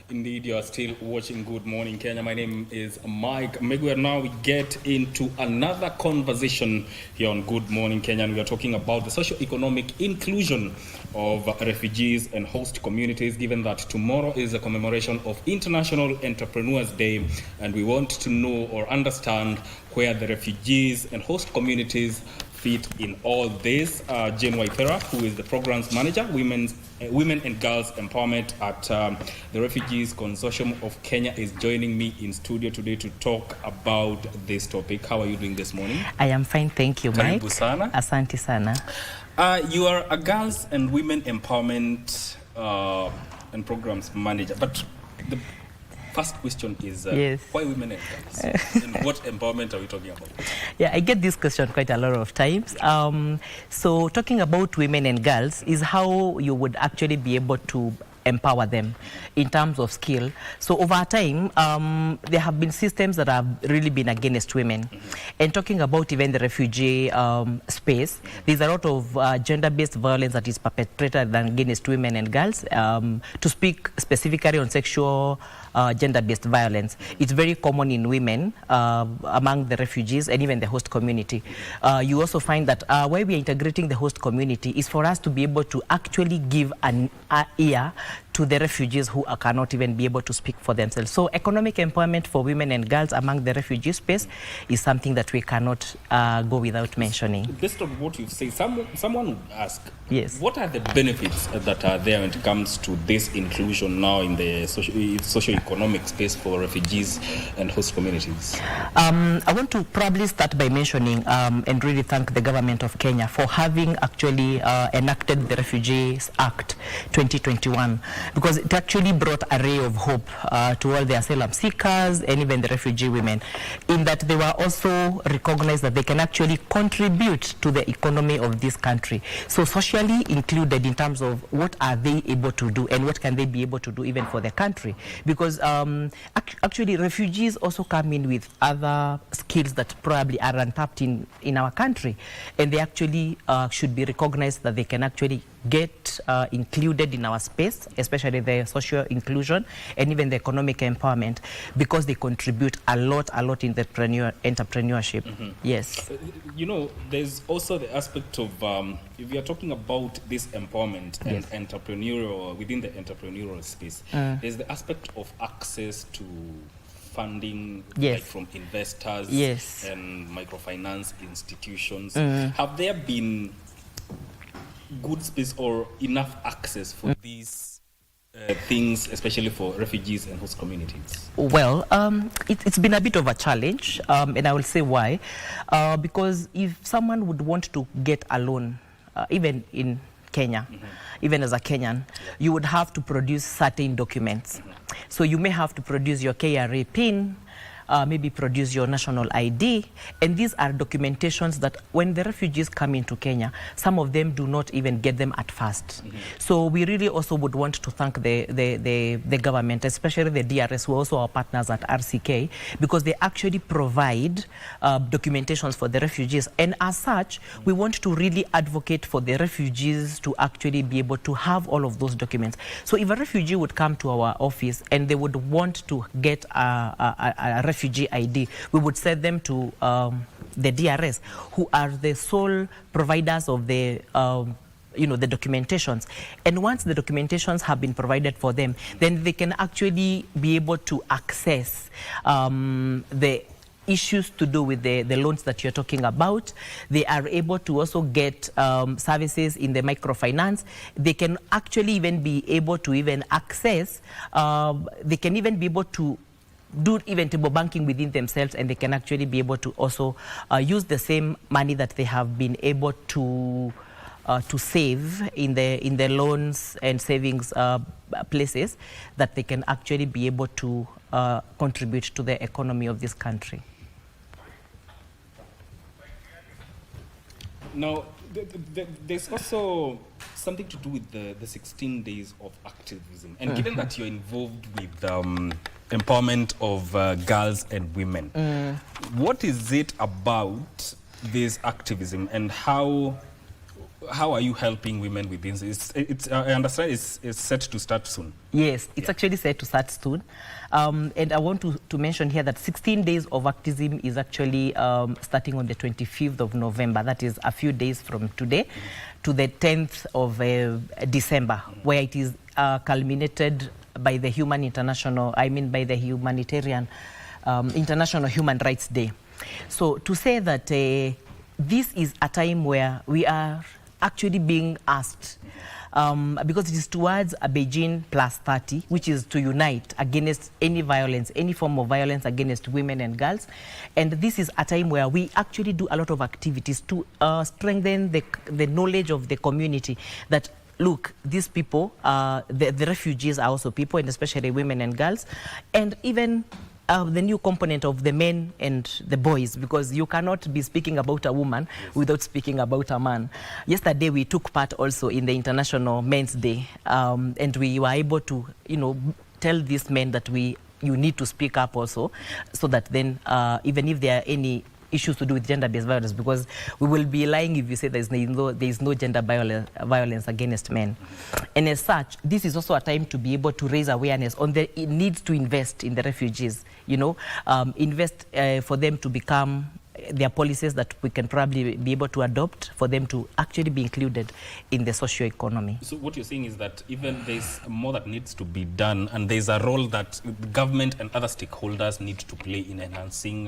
Indeed, you are still watching Good Morning Kenya. My name is Mike Megwe. Now we get into another conversation here on Good Morning Kenya, and we are talking about the socio-economic inclusion of refugees and host communities, given that tomorrow is a commemoration of International Entrepreneurs Day, and we want to know or understand where the refugees and host communities fit in all this. Jane Waithera, who is the programs manager, Women and Girls Empowerment at the Refugees Consortium of Kenya, is joining me in studio today to talk about this topic. How are you doing this morning? I am fine, thank you, Mike. Karibu sana. Asante sana. You are a Girls and Women Empowerment and Programs Manager, but the first question is, yes, why women and girls? And what empowerment are we talking about? Yeah, I get this question quite a lot of times. So talking about women and girls is how you would actually be able to empower them in terms of skill. So over time, there have been systems that have really been against women. And talking about even the refugee space, there's a lot of gender-based violence that is perpetrated against women and girls. To speak specifically on sexual gender-based violence, it's very common in women among the refugees and even the host community. You also find that why we are integrating the host community is for us to be able to actually give an ear to the refugees who cannot even be able to speak for themselves. So economic empowerment for women and girls among the refugee space is something that we cannot go without mentioning. Based on what you've said, someone would ask, yes, what are the benefits that are there when it comes to this inclusion now in the socio-economic space for refugees and host communities? I want to probably start by mentioning and really thank the government of Kenya for having actually enacted the Refugees Act 2021, because it actually brought a ray of hope to all the asylum seekers and even the refugee women, in that they were also recognized that they can actually contribute to the economy of this country. So socially included in terms of what are they able to do and what can they be able to do even for the country. Because actually refugees also come in with other skills that probably are untapped in our country, and they actually should be recognized that they can actually get included in our space, especially the social inclusion and even the economic empowerment, because they contribute a lot in the entrepreneurship. Yes. You know, there's also the aspect of, if we are talking about this empowerment and entrepreneurial, within the entrepreneurial space, there's the aspect of access to funding, like from investors and microfinance institutions. Have there been good space or enough access for these things, especially for refugees and host communities? Well, it's been a bit of a challenge, and I will say why. Because if someone would want to get a loan, even in Kenya, even as a Kenyan, you would have to produce certain documents. So you may have to produce your KRA PIN, maybe produce your national ID, and these are documentations that when the refugees come into Kenya, some of them do not even get them at first. So we really also would want to thank the government, especially the DRS, who are also our partners at RCK, because they actually provide documentations for the refugees, and as such, we want to really advocate for the refugees to actually be able to have all of those documents. So if a refugee would come to our office and they would want to get a refugee ID, we would send them to the DRS, who are the sole providers of the the documentations. And once the documentations have been provided for them, then they can actually be able to access the issues to do with the loans that you're talking about. They are able to also get services in the microfinance. They can actually even be able to even access, they can even be able to do even table banking within themselves, and they can actually be able to also use the same money that they have been able to save in the loans and savings places, that they can actually be able to contribute to the economy of this country. Now, there's also something to do with the 16 days of activism. And given that you're involved with empowerment of girls and women, what is it about this activism, and how how are you helping women with this? I understand it's set to start soon. Yes, it's actually set to start soon. And I want to mention here that 16 days of activism is actually starting on the 25th of November. That is a few days from today to the 10th of December, where it is culminated by the by the humanitarian International Human Rights Day. So to say that this is a time where we are actually being asked, because it is towards a Beijing plus 30, which is to unite against any violence, any form of violence against women and girls. And this is a time where we actually do a lot of activities to strengthen the knowledge of the community that, look, these people, the refugees are also people, and especially women and girls, and even the new component of the men and the boys, because you cannot be speaking about a woman without speaking about a man. Yesterday we took part also in the International Men's Day, and we were able to, tell these men that you need to speak up also, so that then even if there are any issues to do with gender-based violence, because we will be lying if you say there is no gender violence against men. And as such, this is also a time to be able to raise awareness on the needs to invest in the refugees, invest for them to become their policies that we can probably be able to adopt for them to actually be included in the socio-economy. So what you're saying is that even there's more that needs to be done, and there's a role that the government and other stakeholders need to play in enhancing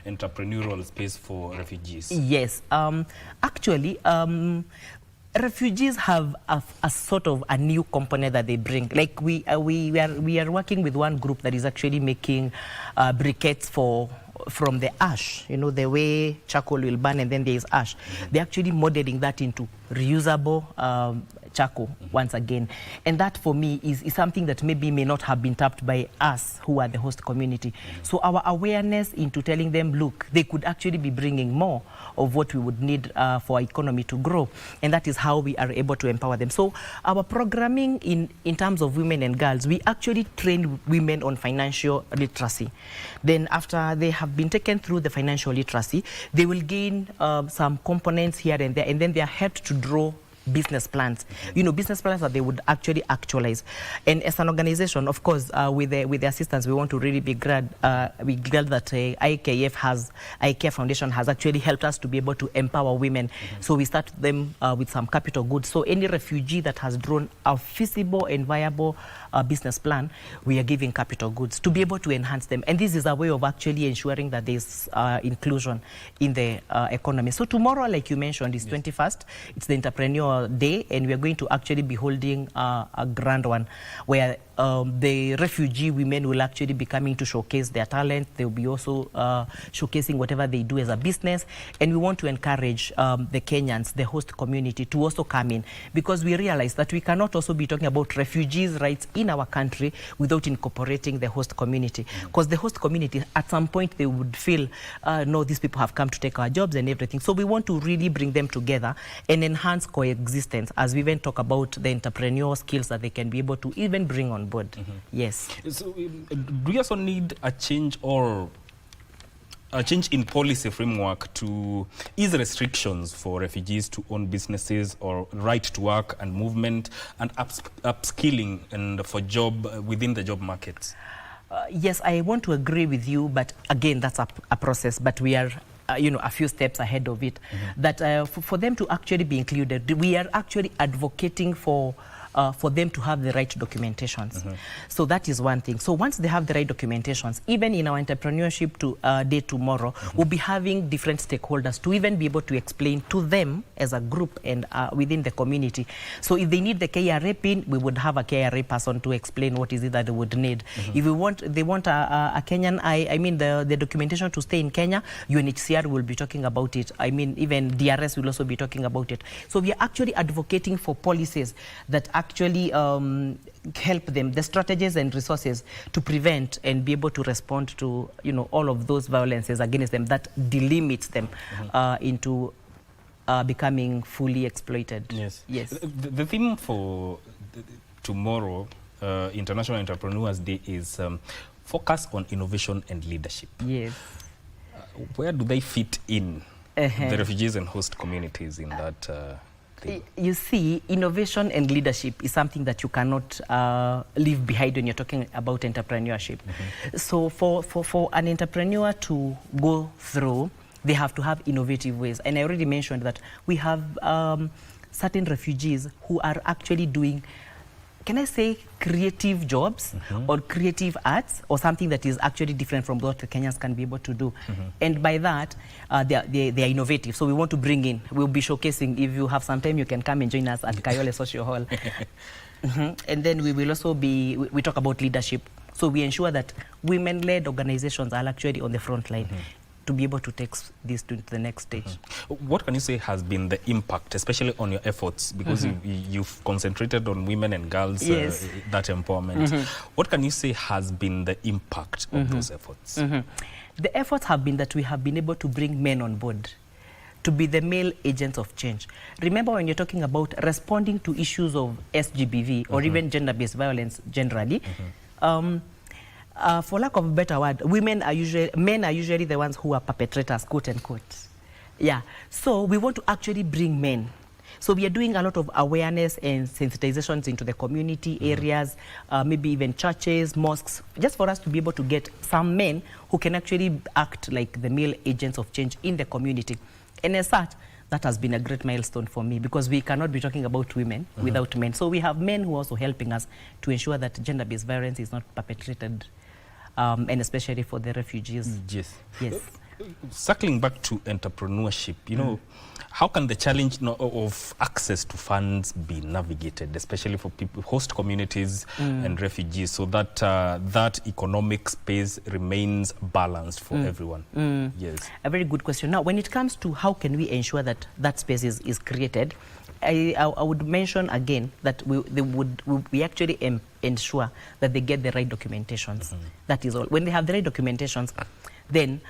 entrepreneurial space for refugees. Yes, actually, refugees have a sort of a new component that they bring. Like we are working with one group that is actually making briquettes from the ash, the way charcoal will burn and then there is ash. They're actually modeling that into reusable charcoal once again. And that for me is something that maybe may not have been tapped by us who are the host community. So our awareness into telling them, look, they could actually be bringing more of what we would need for our economy to grow. And that is how we are able to empower them. So our programming in terms of women and girls, we actually train women on financial literacy. Then after they have been taken through the financial literacy, they will gain some components here and there, and then they are helped to draw business plans, business plans that they would actually actualize. And as an organization, of course, with the assistance, we want to really be glad that IKF Foundation has actually helped us to be able to empower women. So we start them with some capital goods. So any refugee that has drawn a feasible and viable business plan, we are giving capital goods to be able to enhance them. And this is a way of actually ensuring that there's inclusion in the economy. So tomorrow, like you mentioned, is 21st. It's the Entrepreneur Day, and we are going to actually be holding a grand one where the refugee women will actually be coming to showcase their talent. They'll be also showcasing whatever they do as a business. And we want to encourage the Kenyans, the host community, to also come in, because we realize that we cannot also be talking about refugees' rights in our country without incorporating the host community. Because the host community, at some point, they would feel, no, these people have come to take our jobs and everything. So we want to really bring them together and enhance coexistence, as we even talk about the entrepreneurial skills that they can be able to even bring on board. Yes. So do you also need a change in policy framework to ease restrictions for refugees to own businesses, or right to work and movement, and upskilling and for job within the job markets? Yes, I want to agree with you, but again, that's a process. But we are a few steps ahead of it. That for them to actually be included, we are actually advocating for them to have the right documentations. So that is one thing. So once they have the right documentations, even in our entrepreneurship day tomorrow, we'll be having different stakeholders to even be able to explain to them as a group and within the community. So if they need the KRA PIN, we would have a KRA person to explain what is it that they would need. If they want a Kenyan, I mean the documentation to stay in Kenya, UNHCR will be talking about it. I mean, even DRS will also be talking about it. So we are actually advocating for policies that actually help them, the strategies and resources to prevent and be able to respond to, all of those violences against them that delimits them into becoming fully exploited. Yes. Yes. The theme for tomorrow, International Entrepreneurs Day, is focus on innovation and leadership. Yes. Where do they fit in, the refugees and host communities, in that thing? You see, innovation and leadership is something that you cannot leave behind when you're talking about entrepreneurship. So for an entrepreneur to go through, they have to have innovative ways. And I already mentioned that we have certain refugees who are actually doing, can I say, creative jobs or creative arts or something that is actually different from what the Kenyans can be able to do. And by that, they are innovative. So we want to bring in, we'll be showcasing. If you have some time, you can come and join us at Kayole Social Hall. And then we will also be, we talk about leadership. So we ensure that women-led organizations are actually on the front line to be able to take this to the next stage. What can you say has been the impact, especially on your efforts, because you've concentrated on women and girls, that empowerment. What can you say has been the impact of those efforts? The efforts have been that we have been able to bring men on board to be the male agents of change. Remember, when you're talking about responding to issues of SGBV or even gender-based violence generally, for lack of a better word, men are usually the ones who are perpetrators, quote unquote. Yeah. So we want to actually bring men. So we are doing a lot of awareness and sensitizations into the community areas, maybe even churches, mosques, just for us to be able to get some men who can actually act like the male agents of change in the community. And as such, that has been a great milestone for me, because we cannot be talking about women without men. So we have men who are also helping us to ensure that gender-based violence is not perpetrated, and especially for the refugees. Yes. Yes. Circling back to entrepreneurship, you know, how can the challenge of access to funds be navigated, especially for people, host communities and refugees, so that that economic space remains balanced for everyone? Yes. A very good question. Now, when it comes to how can we ensure that that space is created, I would mention again that we actually ensure that they get the right documentations. That is all. When they have the right documentations, then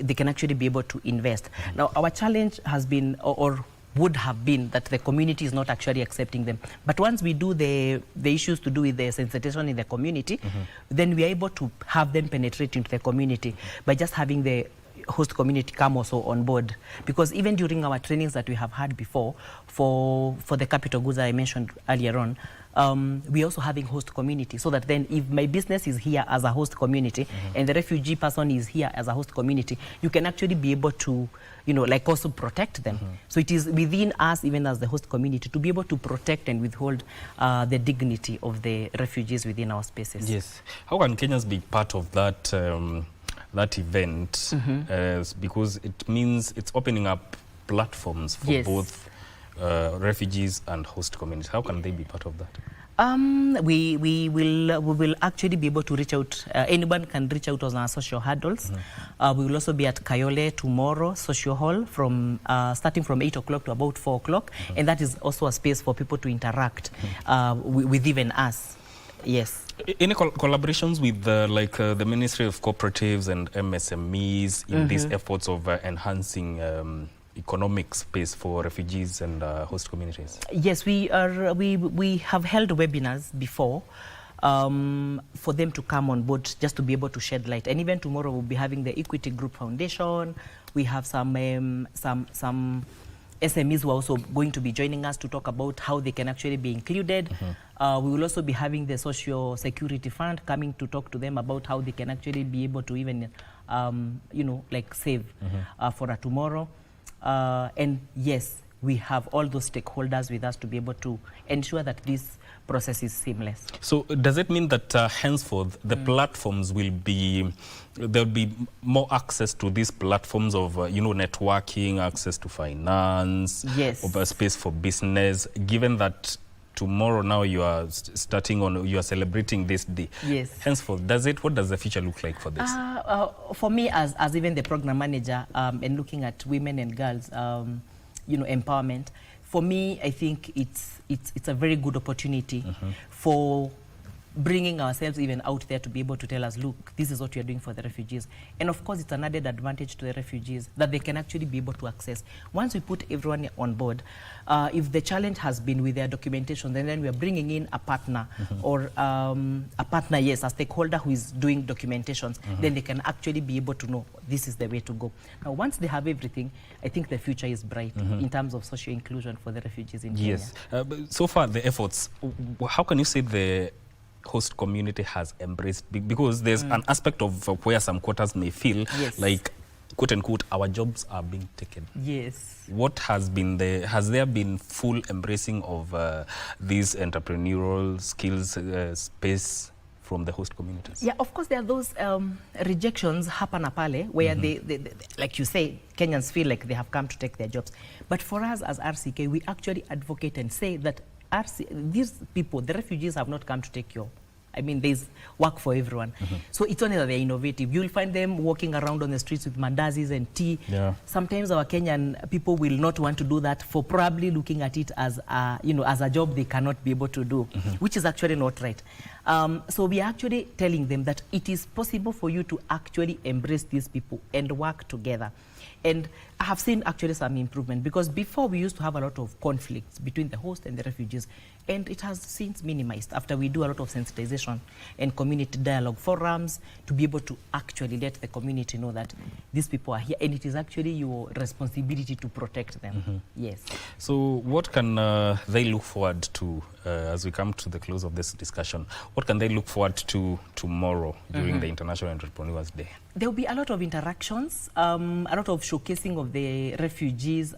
they can actually be able to invest. Now, our challenge has been, or would have been, that the community is not actually accepting them. But once we do the issues to do with the sensitization in the community, then we are able to have them penetrate into the community by just having the host community come also on board. Because even during our trainings that we have had before for the capital goods I mentioned earlier on, we also having host community, so that then if my business is here as a host community and the refugee person is here as a host community, you can actually be able to, you know, like also protect them. So it is within us, even as the host community, to be able to protect and withhold the dignity of the refugees within our spaces. Yes. How can Kenyans be part of that that event? Because it means it's opening up platforms for both refugees and host communities. How can they be part of that? We will actually be able to reach out. Anyone can reach out on our social handles. We will also be at Kayole tomorrow, Social Hall, from starting from 8 o'clock to about 4 o'clock. And that is also a space for people to interact with even us. Yes. Any collaborations with the Ministry of Cooperatives and MSMEs in these efforts of enhancing economic space for refugees and host communities? Yes, we have held webinars before for them to come on board, just to be able to shed light. And even tomorrow we'll be having the Equity Group Foundation. We have some SMEs who are also going to be joining us to talk about how they can actually be included. We will also be having the Social Security Fund coming to talk to them about how they can actually be able to even, you know, like save for a tomorrow. And yes, we have all those stakeholders with us to be able to ensure that this process is seamless. So does it mean that henceforth the platforms will be, there'll be more access to these platforms of, you know, networking, access to finance, of a space for business, given that tomorrow now you are starting on, you are celebrating this day. Yes. Henceforth, what does the future look like for this? For me, as even the program manager, and looking at women and girls, you know, empowerment, for me, I think it's a very good opportunity for bringing ourselves even out there to be able to tell us, look, this is what we are doing for the refugees. And of course, it's an added advantage to the refugees that they can actually be able to access. Once we put everyone on board, if the challenge has been with their documentation, then we are bringing in a partner or a partner, yes, a stakeholder who is doing documentations, then they can actually be able to know this is the way to go. Now, once they have everything, I think the future is bright in terms of social inclusion for the refugees in Kenya. Yes. But so far, the efforts, how can you say the host community has embraced, because there's an aspect of where some quarters may feel like, quote unquote, our jobs are being taken. Yes. What has been has there been full embracing of these entrepreneurial skills space from the host communities? Yeah, of course, there are those rejections hapa na pale where they, like you say, Kenyans feel like they have come to take their jobs. But for us as RCK, we actually advocate and say that these people, the refugees, have not come to take your, I mean, there's work for everyone. So it's only that they're innovative. You'll find them walking around on the streets with mandazis and tea. Yeah. Sometimes our Kenyan people will not want to do that for probably looking at it as a, as a job they cannot be able to do, which is actually not right. So we are actually telling them that it is possible for you to actually embrace these people and work together. And I have seen actually some improvement, because before we used to have a lot of conflicts between the host and the refugees, and it has since minimized after we do a lot of sensitization and community dialogue forums to be able to actually let the community know that these people are here and it is actually your responsibility to protect them. Yes. So what can they look forward to as we come to the close of this discussion? What can they look forward to tomorrow during the International Entrepreneurs Day? There will be a lot of interactions, a lot of showcasing of the refugees'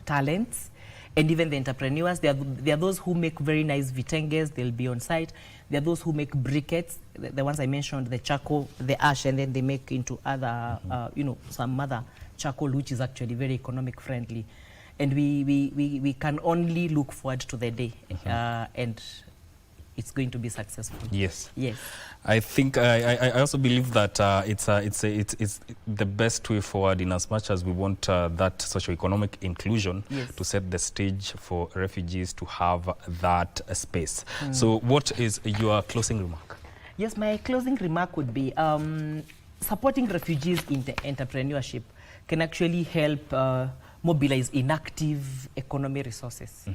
talents, and even the entrepreneurs. There are those who make very nice vitenges, they'll be on site. There are those who make briquettes, the ones I mentioned, the charcoal, the ash, and then they make into other, some other charcoal, which is actually very economic friendly. And we can only look forward to the day, and it's going to be successful. Yes. Yes. I think I also believe that it's the best way forward, in as much as we want that socio-economic inclusion to set the stage for refugees to have that space. So what is your closing remark? Yes, my closing remark would be supporting refugees in the entrepreneurship can actually help mobilize inactive economy resources.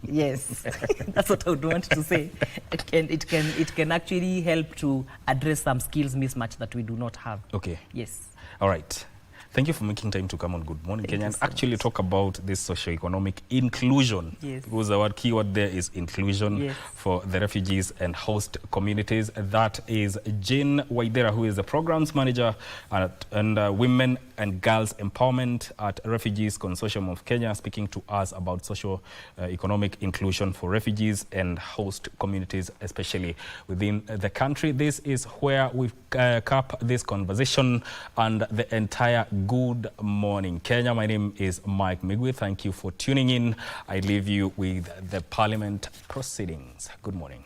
Yes, that's what I would want to say. It can actually help to address some skills mismatch that we do not have. Okay. Yes. All right. Thank you for making time to come on Good Morning Kenya and actually talk about this socioeconomic inclusion. Yes. Because our keyword there is inclusion for the refugees and host communities. That is Jane Waidera, who is the programs manager and Women and Girls Empowerment at Refugees Consortium of Kenya, speaking to us about socio-economic inclusion for refugees and host communities, especially within the country. This is where we cap this conversation and the entire Good Morning Kenya. My name is Mike Migwi. Thank you for tuning in. I leave you with the Parliament proceedings. Good morning.